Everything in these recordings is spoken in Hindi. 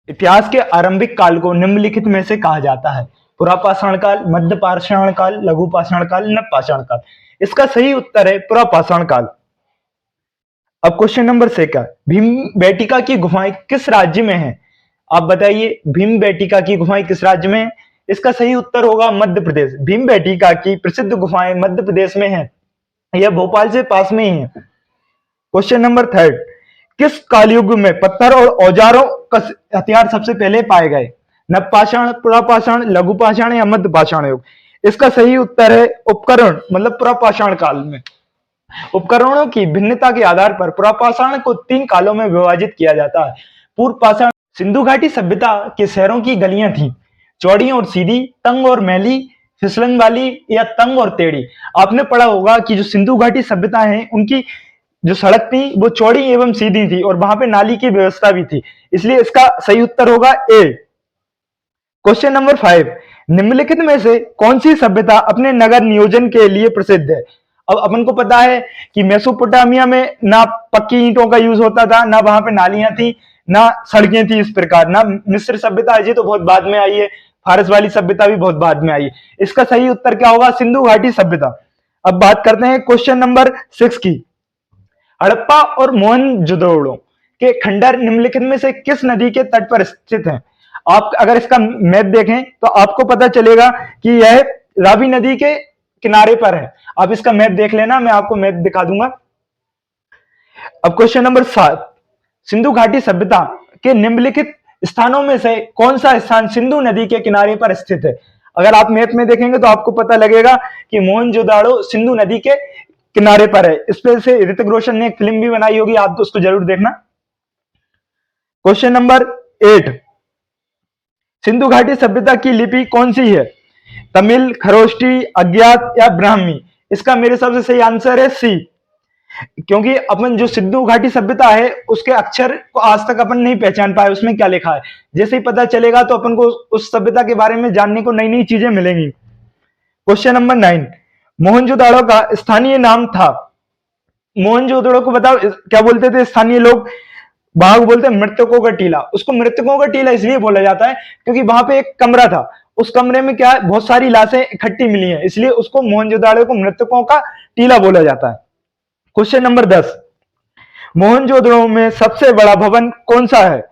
इतिहास के आरंभिक काल को निम्नलिखित में से कहा जाता है? पुरापाषाण काल, मध्य पाषाण काल, लघु पाषाण काल, नव पाषाण काल। इसका सही उत्तर है पुरापाषाण काल। अब क्वेश्चन नंबर 6 का, भीमबेटका की गुफाएं किस राज्य में हैं? आप बताइए, भीमबेटका की गुफाएं किस राज्य में हैं? इसका सही उत्तर होगा मध्य प्रदेश। भीमबेटका की प्रसिद्ध गुफाएं मध्य प्रदेश में हैं। यह भोपाल से पास में ही है। क्वेश्चन नंबर 3, किस कालयुग में पत्थर और औजारों का हथियार सबसे पहले पाए गए? नवपाषाण, पुरापाषाण, लघु पाषाण या मध्य पाषाण युग? इसका सही उत्तर है उपकरण, मतलब पुरापाषाण काल में। उपकरणों की भिन्नता के आधार पर पुरापाषाण को 3 कालों में विभाजित किया जाता है। पूर्व पाषाण सिंधु घाटी सभ्यता के शहरों की गलियां थी, चौड़ी और सीधी, तंग और मैली, फिसलन वाली या तंग और टेढ़ी। आपने पढ़ा होगा कि जो सिंधु घाटी सभ्यता है उनकी जो सड़क थी वो चौड़ी एवं सीधी थी और वहां पे नाली की व्यवस्था भी थी, इसलिए इसका सही उत्तर होगा ए। क्वेश्चन नंबर 5, निम्नलिखित में से कौन सी सभ्यता अपने नगर नियोजन के लिए प्रसिद्ध है? अब अपन को पता है कि मेसोपोटामिया में ना पक्की ईंटों का यूज होता था, ना वहां पे नालियां थी, ना सड़कें थी इस प्रकार, ना मिस्र सभ्यता है तो बहुत बाद में आई है, फारस वाली सभ्यता भी बहुत बाद में आई है। इसका सही उत्तर क्या होगा? सिंधु घाटी सभ्यता। अब बात करते हैं क्वेश्चन नंबर 6 की। हड़प्पा और मोहनजोदड़ो के खंडर निम्नलिखित में से किस नदी के तट पर स्थित हैं? आप अगर इसका मैप देखें तो आपको पता चलेगा कि यह रावी नदी के किनारे पर है। आप इसका मैप देख लेना, मैं आपको मैप दिखा दूंगा। अब क्वेश्चन नंबर 7, सिंधु घाटी सभ्यता के निम्नलिखित स्थानों में से कौन सा स्थान सिंधु नदी के किनारे पर स्थित है? अगर आप मैप में देखेंगे तो आपको पता लगेगा कि मोहनजोदड़ो सिंधु नदी के किनारे पर है। इस पे से ऋतिक रोशन ने एक फिल्म भी बनाई होगी, आप तो उसको जरूर देखना। क्वेश्चन नंबर 8, सिंधु घाटी सभ्यता की लिपि कौन सी है? तमिल, खरोष्टी, अज्ञात या ब्राह्मी? इसका मेरे हिसाब से सही आंसर है सी, क्योंकि अपन जो सिंधु घाटी सभ्यता है उसके अक्षर को आज तक अपन नहीं पहचान पाए उसमें क्या लिखा है। जैसे ही पता चलेगा तो अपन को उस सभ्यता के बारे में जानने को नई नई चीजें मिलेंगी। क्वेश्चन नंबर 9, मोहनजोदड़ो का स्थानीय नाम था? मोहनजोदड़ो को बताओ क्या बोलते थे स्थानीय लोग? वहां बोलते मृतकों का टीला। उसको मृतकों का टीला इसलिए बोला जाता है क्योंकि वहां पे एक कमरा था, उस कमरे में क्या है बहुत सारी लाशें इकट्ठी मिली हैं, इसलिए उसको मोहनजोदड़ो को मृतकों का टीला बोला जाता है। क्वेश्चन नंबर 10, मोहनजोदड़ो में सबसे बड़ा भवन कौन सा है?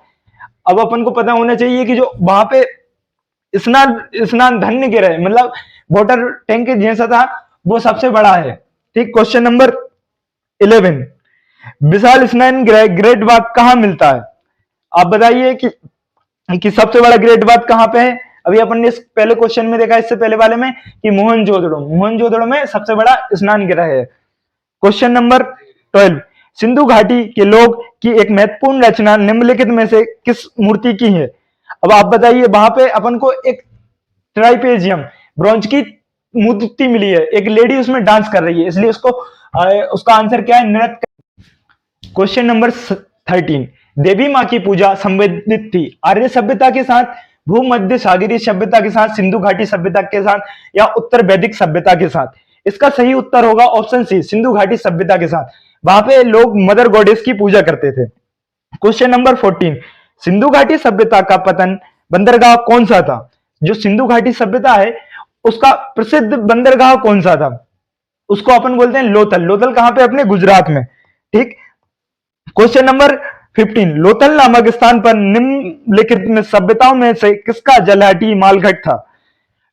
अब अपन को पता होना चाहिए कि जो वहां पे स्नान स्नान धन्य गिर मतलब वाटर टैंक जैसा था वो सबसे बड़ा है। ठीक। क्वेश्चन नंबर 11, विशाल स्नान गृह ग्रेट बाथ कहां मिलता है? आप बताइए कि सबसे बड़ा ग्रेट बाथ कहां पे है? अभी अपन ने इस पहले क्वेश्चन में देखा, इससे पहले वाले में, कि मोहनजोदड़ो में सबसे बड़ा स्नान गृह है। क्वेश्चन नंबर 12, सिंधु घाटी के लोग की एक महत्वपूर्ण रचना निम्नलिखित में से किस मूर्ति की है? अब आप बताइए, वहां पे अपन को एक ट्राइपेजियम ब्रॉन्ज की मूर्ति मिली है, एक लेडी उसमें डांस कर रही है, इसलिए उसका आंसर क्या है? नृत्य। क्वेश्चन नंबर 13, देवी माँ की पूजा संबंधित थी आर्य सभ्यता के साथ, भूमध्य सागरीय सभ्यता के साथ, सिंधु घाटी सभ्यता के साथ या उत्तर वैदिक सभ्यता के साथ? इसका सही उत्तर होगा ऑप्शन सी, सिंधु घाटी सभ्यता के साथ। वहां पे लोग मदर गॉडेस की पूजा करते थे। क्वेश्चन नंबर 14, सिंधु घाटी सभ्यता का पतन बंदरगाह कौन सा था? जो सिंधु घाटी सभ्यता है उसका प्रसिद्ध बंदरगाह कौन सा था? उसको अपन बोलते हैं लोथल। लोथल कहां पे? अपने गुजरात में। ठीक। क्वेश्चन नंबर 15, लोथल नामक स्थान पर निम्नलिखित में सभ्यताओं में से किसका जलहटी मालघट था?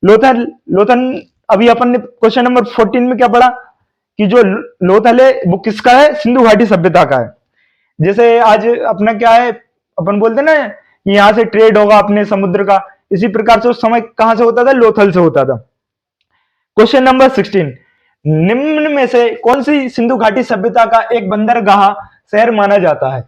लोथल अभी अपन ने क्वेश्चन नंबर 14 में क्या पढ़ा कि जो लोथल है वो किसका है? सिंधु घाटी सभ्यता का है। जैसे आज अपना क्या है, अपन बोलते ना कि यहां से ट्रेड होगा अपने समुद्र का, इसी प्रकार से उस समय कहां से होता था? लोथल से होता था। क्वेश्चन नंबर 16, निम्न में से कौन सी सिंधु घाटी सभ्यता का एक बंदरगाह शहर माना जाता है?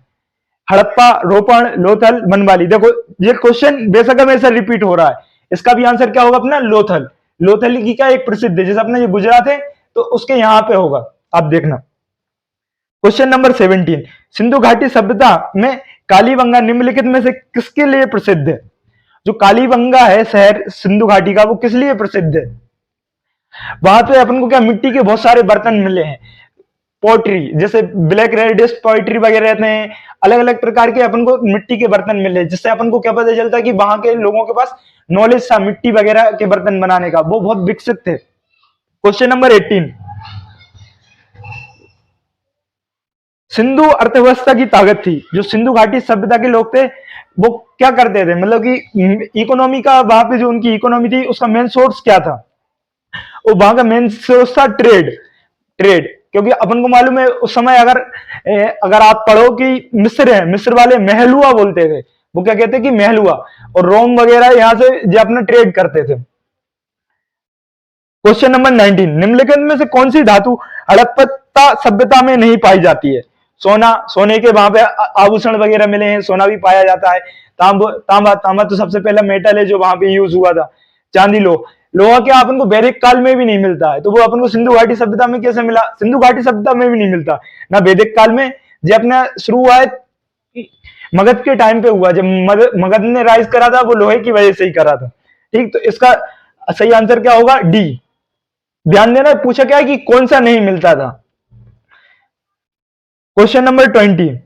हड़प्पा, रोपण, लोथल, मनवाली? देखो ये क्वेश्चन बेशक हमेशा रिपीट हो रहा है, इसका भी आंसर क्या होगा अपना? लोथल। लोथल की क्या एक प्रसिद्ध है, जैसे अपना ये गुजरात है तो उसके यहां पे होगा, आप देखना। क्वेश्चन नंबर 17, सिंधु घाटी सभ्यता में कालीबंगा निम्नलिखित में से किसके लिए प्रसिद्ध है? जो कालीबंगा है शहर सिंधु घाटी का, वो किस लिए प्रसिद्ध है? वहां पे अपन को क्या मिट्टी के बहुत सारे बर्तन मिले हैं, पोट्री, जैसे ब्लैक रेडिस्ट पोइट्री वगैरह रहते हैं, अलग अलग प्रकार के अपन को मिट्टी के बर्तन मिले, जिससे अपन को क्या पता चलता है कि वहां के लोगों के पास नॉलेज था मिट्टी वगैरह के बर्तन बनाने का, वो बहुत विकसित थे। क्वेश्चन नंबर 18, सिंधु अर्थव्यवस्था की ताकत थी। जो सिंधु घाटी सभ्यता के लोग थे वो क्या करते थे, मतलब कि इकोनॉमी का, वहां पे जो उनकी इकोनॉमी थी उसका मेन सोर्स क्या था, वो वहां का मेन सोर्स था ट्रेड। ट्रेड, क्योंकि अपन को मालूम है उस समय, अगर आप पढ़ो कि मिस्र है, मिस्र वाले महलुआ बोलते थे, वो क्या कहते कि महलुआ, और रोम वगैरह यहाँ से जो अपना ट्रेड करते थे। क्वेश्चन नंबर 19, निम्नलिखित में से कौन सी धातु हड़प्पा सभ्यता में नहीं पाई जाती है? सोना, सोने के वहां पे आभूषण वगैरह मिले हैं, सोना भी पाया जाता है। तांबा, तांबा तो सबसे पहला मेटल है जो वहां पे यूज हुआ था। चांदी, लोहा क्या अपन को वैदिक काल में भी नहीं मिलता है, तो वो अपन को सिंधु घाटी सभ्यता में कैसे मिला? सिंधु घाटी सभ्यता में भी नहीं मिलता, ना वैदिक काल में। जब अपना शुरू हुआ है मगध के टाइम पे हुआ, जब मगध ने राइज करा था, वो लोहे की वजह से ही करा था। ठीक, तो इसका सही आंसर क्या होगा? डी। ध्यान देना, पूछा क्या है कि कौन सा नहीं मिलता था। क्वेश्चन नंबर 20,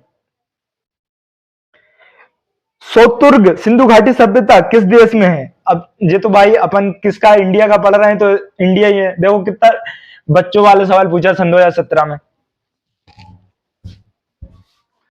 सोतुर्ग सिंधु घाटी सभ्यता किस देश में है? अब ये तो भाई अपन किसका, इंडिया का पढ़ रहे हैं तो इंडिया ही है। देखो कितना बच्चों वाले सवाल पूछा सन 2017 में।